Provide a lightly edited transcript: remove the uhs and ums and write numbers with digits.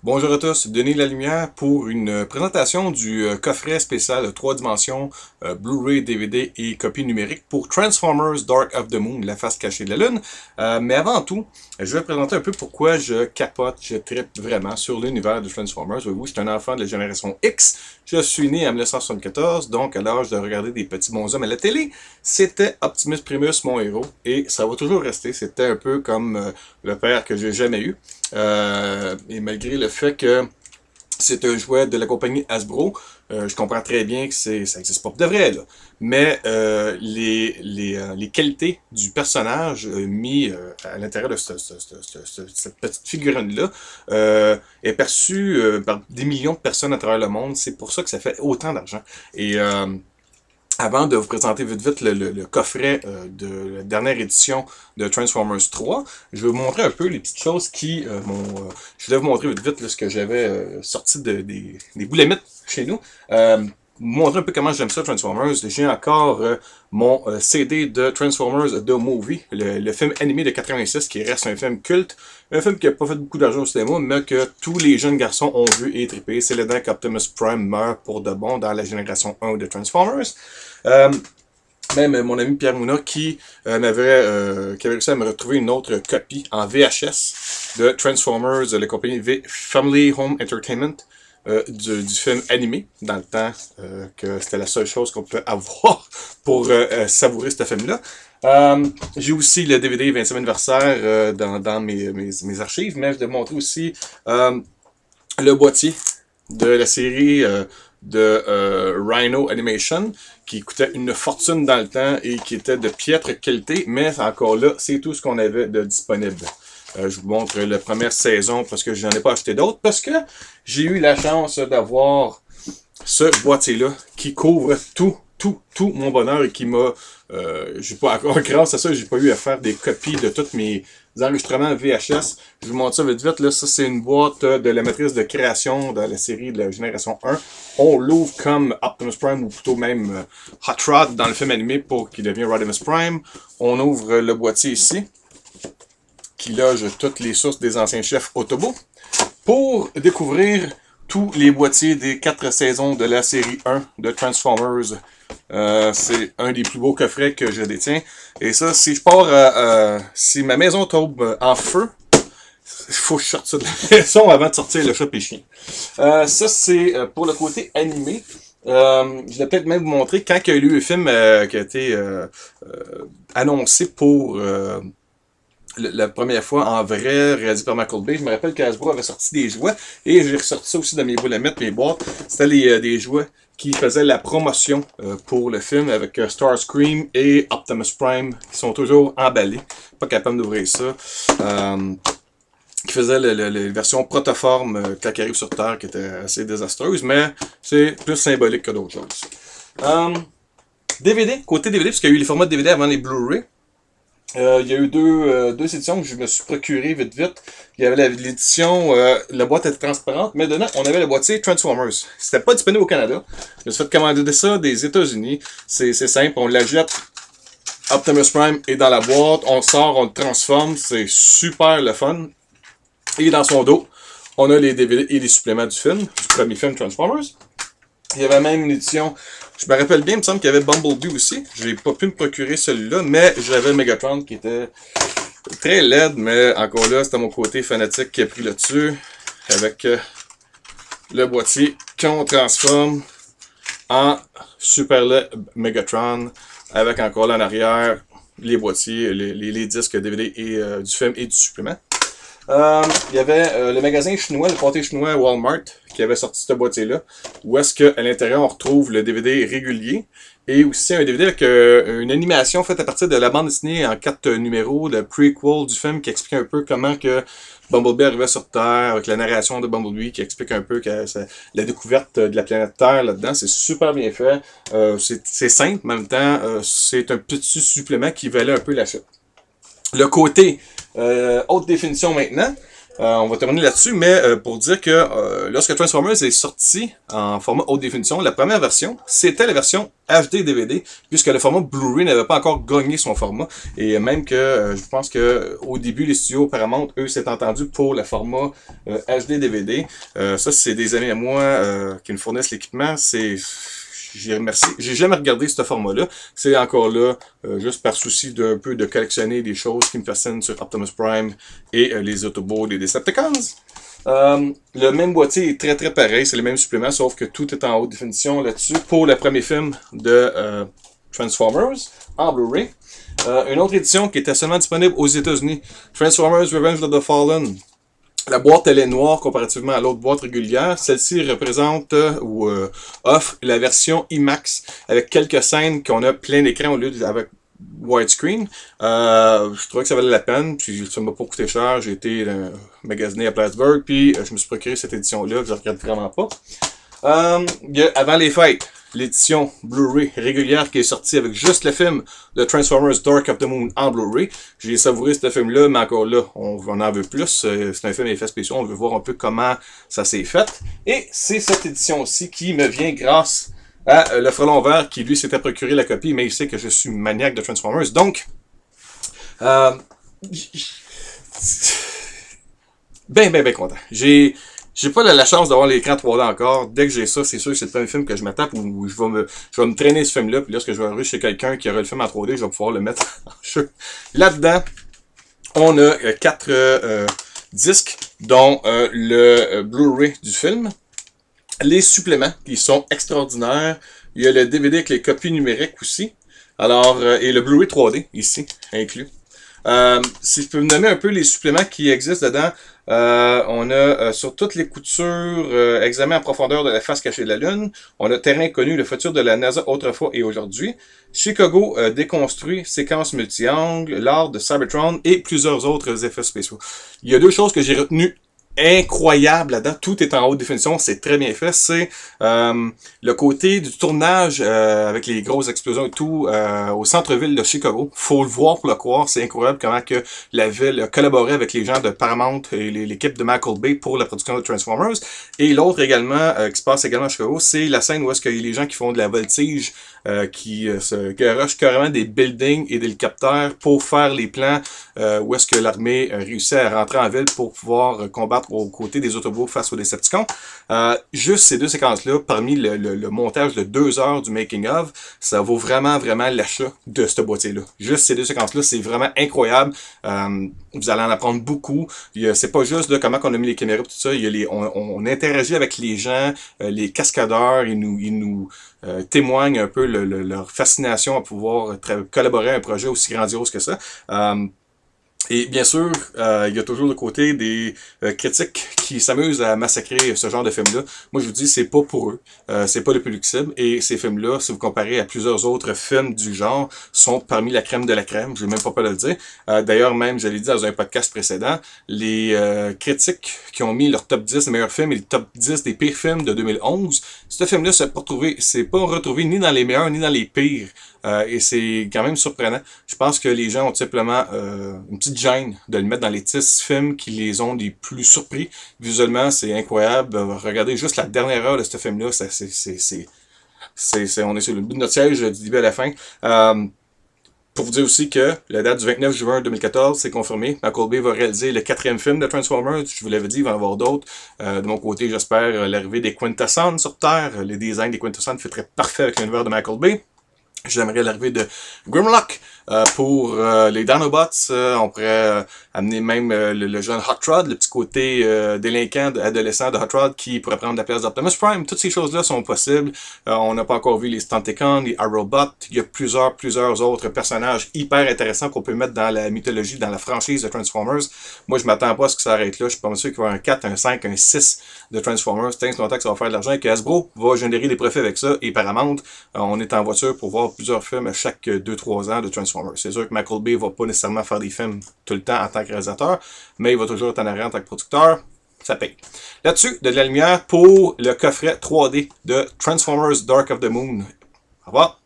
Bonjour à tous, Denis Lalumière pour une présentation du coffret spécial 3 dimensions, Blu-ray, DVD et copie numérique pour Transformers Dark of the Moon, la face cachée de la Lune. Mais avant tout, je vais présenter un peu pourquoi je capote, je trippe vraiment sur l'univers de Transformers. Voyez-vous, je suis un enfant de la génération X, je suis né en 1974, donc à l'âge de regarder des petits bonshommes à la télé, c'était Optimus Primus mon héros, et ça va toujours rester, c'était un peu comme le père que j'ai jamais eu. Et malgré le fait que c'est un jouet de la compagnie Hasbro, je comprends très bien que ça n'existe pas pour de vrai, là. Mais les qualités du personnage mis à l'intérieur de cette petite figurine-là est perçue par des millions de personnes à travers le monde. C'est pour ça que ça fait autant d'argent. Et avant de vous présenter vite vite le coffret de la dernière édition de Transformers 3, je vais vous montrer un peu les petites choses qui je voulais vous montrer vite vite là, ce que j'avais sorti des boulamites chez nous. Vous montrer un peu comment j'aime ça, Transformers. J'ai encore mon CD de Transformers The Movie, le film animé de 86, qui reste un film culte. Un film qui n'a pas fait beaucoup d'argent au cinéma, mais que tous les jeunes garçons ont vu et trippé. C'est le temps qu'Optimus Prime meurt pour de bon dans la génération 1 de Transformers. Même mon ami Pierre Mouna qui avait réussi à me retrouver une autre copie en VHS de Transformers, la compagnie Family Home Entertainment, du film animé, dans le temps que c'était la seule chose qu'on pouvait avoir pour savourer ce film-là. J'ai aussi le DVD 20e anniversaire dans mes archives, mais je vais montrer aussi le boîtier de la série de Rhino Animation, qui coûtait une fortune dans le temps et qui était de piètre qualité, mais encore là, c'est tout ce qu'on avait de disponible. Je vous montre la première saison parce que je n'en ai pas acheté d'autres, parce que j'ai eu la chance d'avoir ce boîtier-là qui couvre tout mon bonheur et qui m'a... j'ai pas, grâce à ça, j'ai pas eu à faire des copies de tous mes enregistrements VHS. Je vous montre ça vite vite. Là, ça, c'est une boîte de la matrice de création de la série de la génération 1. On l'ouvre comme Optimus Prime, ou plutôt même Hot Rod dans le film animé pour qu'il devienne Rodimus Prime. On ouvre le boîtier ici, qui loge toutes les sources des anciens chefs Autobots, pour découvrir tous les boîtiers des 4 saisons de la série 1 de Transformers. C'est un des plus beaux coffrets que je détiens. Et ça, si je pars, si ma maison tombe en feu, il faut que je sorte ça de la maison avant de sortir le chat et chien. Ça, c'est pour le côté animé. Je vais peut-être même vous montrer quand il y a eu le film qui a été annoncé pour... la première fois en vrai, réalisé par Michael Bay. Je me rappelle qu'Hasbro avait sorti des jouets, et j'ai ressorti ça aussi dans mes boules à mettre, mes boîtes. C'était des jouets qui faisaient la promotion pour le film avec Starscream et Optimus Prime, qui sont toujours emballés. Pas capable d'ouvrir ça. Qui faisait la version protoforme quand il arrive sur Terre, qui était assez désastreuse, mais c'est plus symbolique que d'autres choses. DVD, côté DVD, parce qu'il y a eu les formats de DVD avant les Blu-ray. Il y a eu deux éditions que je me suis procuré vite vite. Il y avait l'édition, la boîte était transparente, mais dedans, on avait le boîtier Transformers. C'était pas disponible au Canada. Je me suis fait commander ça des États-Unis. C'est simple, on la jette. Optimus Prime est dans la boîte, on sort, on le transforme. C'est super le fun. Et dans son dos, on a les DVD et les suppléments du film, du premier film Transformers. Il y avait même une édition, je me rappelle bien, il me semble qu'il y avait Bumblebee aussi. J'ai pas pu me procurer celui-là, mais j'avais Megatron qui était très laid, mais encore là, c'était mon côté fanatique qui a pris là-dessus. Avec le boîtier qu'on transforme en super laid Megatron, avec encore là en arrière les boîtiers, les disques DVD et du film et du supplément. Il y avait le magasin chinois, le pâté chinois Walmart, qui avait sorti ce boîtier-là, où est-ce qu'à l'intérieur on retrouve le DVD régulier, et aussi un DVD avec une animation faite à partir de la bande dessinée en 4 numéros, le prequel du film qui explique un peu comment que Bumblebee arrivait sur Terre, avec la narration de Bumblebee qui explique un peu la découverte de la planète Terre là-dedans. C'est super bien fait, c'est simple, mais en même temps, c'est un petit supplément qui valait un peu la chute. Le côté haute définition maintenant, On va terminer là-dessus, mais pour dire que lorsque Transformers est sorti en format haute définition, la première version, c'était la version HD DVD, puisque le format Blu-ray n'avait pas encore gagné son format. Et même que je pense que au début, les studios Paramount, eux, s'étaient entendus pour le format HD DVD. Ça, c'est des amis à moi qui me fournissent l'équipement. J'ai jamais regardé ce format-là. C'est encore là, juste par souci d'un peu de collectionner des choses qui me fascinent sur Optimus Prime et les Autobots des Decepticons. Le même boîtier est très très pareil, c'est les mêmes suppléments, sauf que tout est en haute définition là-dessus pour le premier film de Transformers en Blu-ray. Une autre édition qui était seulement disponible aux États-Unis, Transformers Revenge of the Fallen. La boîte, elle est noire comparativement à l'autre boîte régulière. Celle-ci représente ou offre la version IMAX avec quelques scènes qu'on a plein écran au lieu avec widescreen. Je trouvais que ça valait la peine, puis ça m'a pas coûté cher. J'ai été magasiné à Plattsburgh, puis je me suis procuré cette édition-là que je regrette vraiment pas. Avant les fêtes, l'édition Blu-ray régulière qui est sortie avec juste le film de Transformers Dark of the Moon en Blu-ray. J'ai savouré ce film-là, mais encore là, on en veut plus. C'est un film effets spéciaux, on veut voir un peu comment ça s'est fait. Et c'est cette édition-ci qui me vient grâce à le Frelon Vert qui, lui, s'était procuré la copie, mais il sait que je suis maniaque de Transformers. Donc, ben content. J'ai pas la chance d'avoir l'écran 3D encore. Dès que j'ai ça, c'est sûr que c'est le premier film que je me tape où je vais me traîner ce film-là. Puis lorsque je vais arriver chez quelqu'un qui aura le film en 3D, je vais pouvoir le mettre en jeu. Là-dedans, on a 4 disques, dont le Blu-ray du film. Les suppléments, qui sont extraordinaires. Il y a le DVD avec les copies numériques aussi. Alors, et le Blu-ray 3D, ici, inclus. Si je peux me nommer un peu les suppléments qui existent dedans, on a sur toutes les coutures, examen en profondeur de la face cachée de la Lune, on a terrain connu, le futur de la NASA autrefois et aujourd'hui, Chicago déconstruit, séquence multi-angle, l'art de Cybertron et plusieurs autres effets spéciaux. Il y a deux choses que j'ai retenues incroyable là-dedans. Tout est en haute définition, c'est très bien fait. C'est le côté du tournage avec les grosses explosions et tout au centre-ville de Chicago. Faut le voir pour le croire. C'est incroyable comment que la ville a collaboré avec les gens de Paramount et l'équipe de Michael Bay pour la production de Transformers. Et l'autre également, qui se passe également à Chicago, c'est la scène où est-ce qu'il y a les gens qui font de la voltige, qui se garochent carrément des buildings et des hélicoptères pour faire les plans où est-ce que l'armée réussit à rentrer en ville pour pouvoir combattre aux côtés des Autobots face aux Decepticons. Juste ces deux séquences-là, parmi le montage de 2 heures du making-of, ça vaut vraiment l'achat de ce boîtier-là. Juste ces deux séquences-là, c'est vraiment incroyable. Vous allez en apprendre beaucoup. C'est pas juste de comment on a mis les caméras et tout ça. On interagit avec les gens, les cascadeurs, ils nous témoignent un peu leur fascination à pouvoir collaborer à un projet aussi grandiose que ça. Et bien sûr, il y a toujours le côté des critiques qui s'amusent à massacrer ce genre de films-là. Moi, je vous dis, c'est pas pour eux. C'est pas le public cible. Et ces films-là, si vous comparez à plusieurs autres films du genre, sont parmi la crème de la crème. Je vais même pas le dire. D'ailleurs, même, je l'ai dit dans un podcast précédent, les critiques qui ont mis leur top 10 des meilleurs films et le top 10 des pires films de 2011, ce film-là c'est pas retrouvé ni dans les meilleurs ni dans les pires. Et c'est quand même surprenant. Je pense que les gens ont tout simplement une petite gêne de le mettre dans les 10 films qui les ont les plus surpris. Visuellement, c'est incroyable. Regardez juste la dernière heure de ce film-là. On est sur le bout de notre siège du début à la fin. Pour vous dire aussi que la date du 29 juin 2014, c'est confirmé. Michael Bay va réaliser le 4e film de Transformers. Je vous l'avais dit, il va y en avoir d'autres. De mon côté, j'espère l'arrivée des Quintessons sur Terre. Les designs des Quintessons fait très parfait avec l'univers de Michael Bay. J'aimerais l'arrivée de Grimlock pour les Dinobots. On pourrait amener même le jeune Hot Rod, le petit côté délinquant, adolescent de Hot Rod qui pourrait prendre la place d'Optimus Prime. Toutes ces choses-là sont possibles. On n'a pas encore vu les Stunticons, les Aerobots. Il y a plusieurs autres personnages hyper intéressants qu'on peut mettre dans la mythologie, dans la franchise de Transformers. Moi, je m'attends pas à ce que ça arrête là. Je suis pas sûr qu'il va y avoir un 4, un 5, un 6 de Transformers. Tant longtemps que ça va faire de l'argent et que Hasbro va générer des profits avec ça. Et Paramount, on est en voiture pour voir plusieurs films à chaque 2-3 ans de Transformers. C'est sûr que Michael Bay va pas nécessairement faire des films tout le temps en tant que réalisateur, mais il va toujours être en arrière en tant que producteur. Ça paye. Là-dessus, de la lumière pour le coffret 3D de Transformers Dark of the Moon. Au revoir.